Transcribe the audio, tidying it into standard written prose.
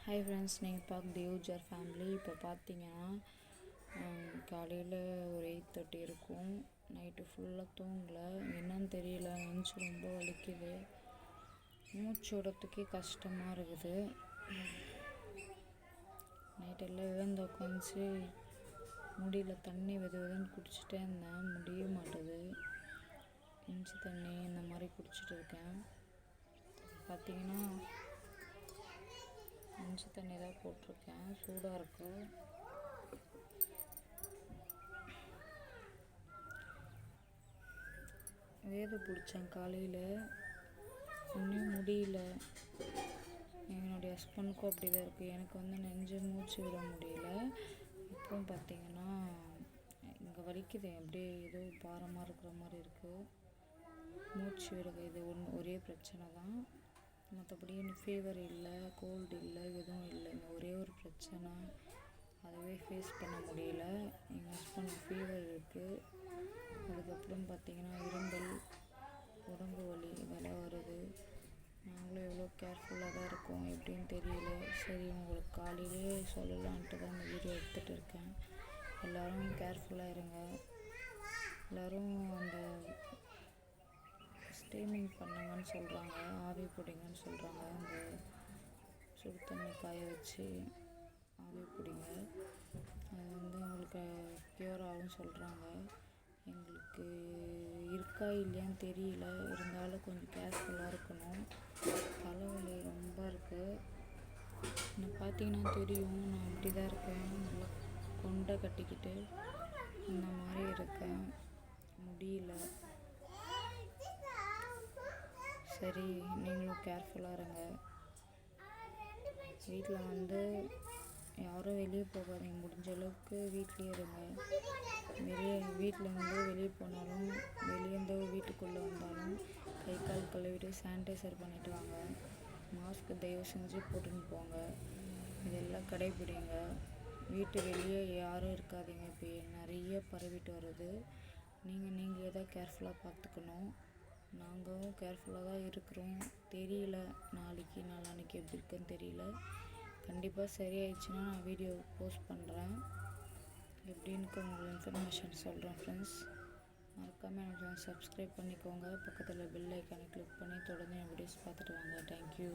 Hi friends, நீங்கள் பார்க்குறது user family. இப்போ பார்த்தீங்கன்னா காலையில் ஒரு 8:30 இருக்கும். நைட்டு ஃபுல்லாக தூங்கலை, என்னன்னு தெரியல. நெஞ்சு ரொம்ப வலிக்குது, மூச்சு விடத்துக்கே கஷ்டமாக இருக்குது. நைட்டெல்லாம் எழுந்து உட்காந்துச்சு முடியல. தண்ணி வெதுன்னு குடிச்சிட்டே இருந்தேன், முடிய மாட்டேது. இஞ்சி தண்ணி இந்த மாதிரி குடிச்சிட்டு இருக்கேன். பார்த்தீங்கன்னா இஞ்சி தண்ணி தான் போட்டிருக்கேன், சூடாக இருக்கு. வேது பிடிச்சேன் காலையில், இன்னும் முடியல. என்னுடைய ஹஸ்பண்டுக்கும் அப்படி தான் இருக்குது. எனக்கு நெஞ்சு மூச்சு விட முடியல. அப்புறம் பார்த்திங்கன்னா இங்கே வலிக்குது, அப்படியே ஏதோ பாரமாக இருக்கிற மாதிரி இருக்குது. மூச்சு விட இது ஒரே பிரச்சனை தான். மற்றபடி ஃபீவர் இல்லை, கோல்டு இல்லை, எதுவும் இல்லை. இந்த ஒரே ஒரு பிரச்சனை, அதுவே ஃபேஸ் பண்ண முடியல. எங்கள் ஹஸ்பண்ட் ஃபீவர் இருக்குது. அதுக்கப்புறம் பார்த்திங்கன்னா இரும்பல், உடம்பு வலி இதெல்லாம் வருது. நாங்களும் எவ்வளோ கேர்ஃபுல்லாக தான் இருக்கோம், எப்படின்னு தெரியல. சரி, உங்களுக்கு காலையிலே சொல்லலான்ட்டு தான் இந்த வீடியோ எடுத்துகிட்டு இருக்கேன். எல்லோரும் கேர்ஃபுல்லாக இருங்க. எல்லோரும் அந்த ஸ்டீமிங் பண்ணுங்கன்னு சொல்கிறாங்க, ஆவி பிடிங்கன்னு சொல்கிறாங்க. அந்த சுடு தண்ணி காய வச்சு ஆவி பிடிங்க, அது உங்களுக்கு க்யூர் ஆகும்னு சொல்கிறாங்க. எங்களுக்கு இருக்கா இல்லையான்னு தெரியல, இருந்தாலும் கொஞ்சம் கேர்ஃபுல்லாக இருக்கணும். தலைவலி ரொம்ப இருக்குது. நான் பார்த்தீங்கன்னா தெரியும், நான் அப்படி தான் இருக்கேன். நல்லா கொண்டை கட்டிக்கிட்டு இந்த மாதிரி இருக்கேன், முடியல. சரி, நீங்களும் கேர்ஃபுல்லாக இருங்க. வீட்டில் யாரும் வெளியே போகாதீங்க, முடிஞ்ச அளவுக்கு வீட்லேயே இருங்க. வீட்டிலேருந்து வெளியே போனாலும், வெளியேருந்து வீட்டுக்குள்ளே வந்தாலும் கை கால் கழுவிட்டு சானிடைசர் பண்ணிவிட்டு வாங்க. மாஸ்க் தயவு செஞ்சு போட்டுன்னு போங்க. இதெல்லாம் கடைபிடிங்க. வீட்டு வெளியே யாரும் இருக்காதீங்க. இப்போ நிறைய பரவிட்டு வருது. நீங்களே தான் கேர்ஃபுல்லாக பார்த்துக்கணும். நாங்களும் கேர்ஃபுல்லாக தான் இருக்கிறோம். தெரியல நாளைக்கு நாளான்னைக்கு எப்படி இருக்குன்னு தெரியல. கண்டிப்பாக சரியாயிடுச்சுன்னா நான் வீடியோ போஸ்ட் பண்ணுறேன். எப்படின்னு உங்களுக்கு இன்ஃபர்மேஷன் சொல்கிறேன். ஃப்ரெண்ட்ஸ், மறக்காமல் என்னோட சப்ஸ்கிரைப் பண்ணிக்கோங்க. பக்கத்தில் பெல் ஐக்கானை கிளிக் பண்ணி தொடர்ந்து என் வீடியோஸ் பார்த்துட்டு வாங்க. தேங்க்யூ.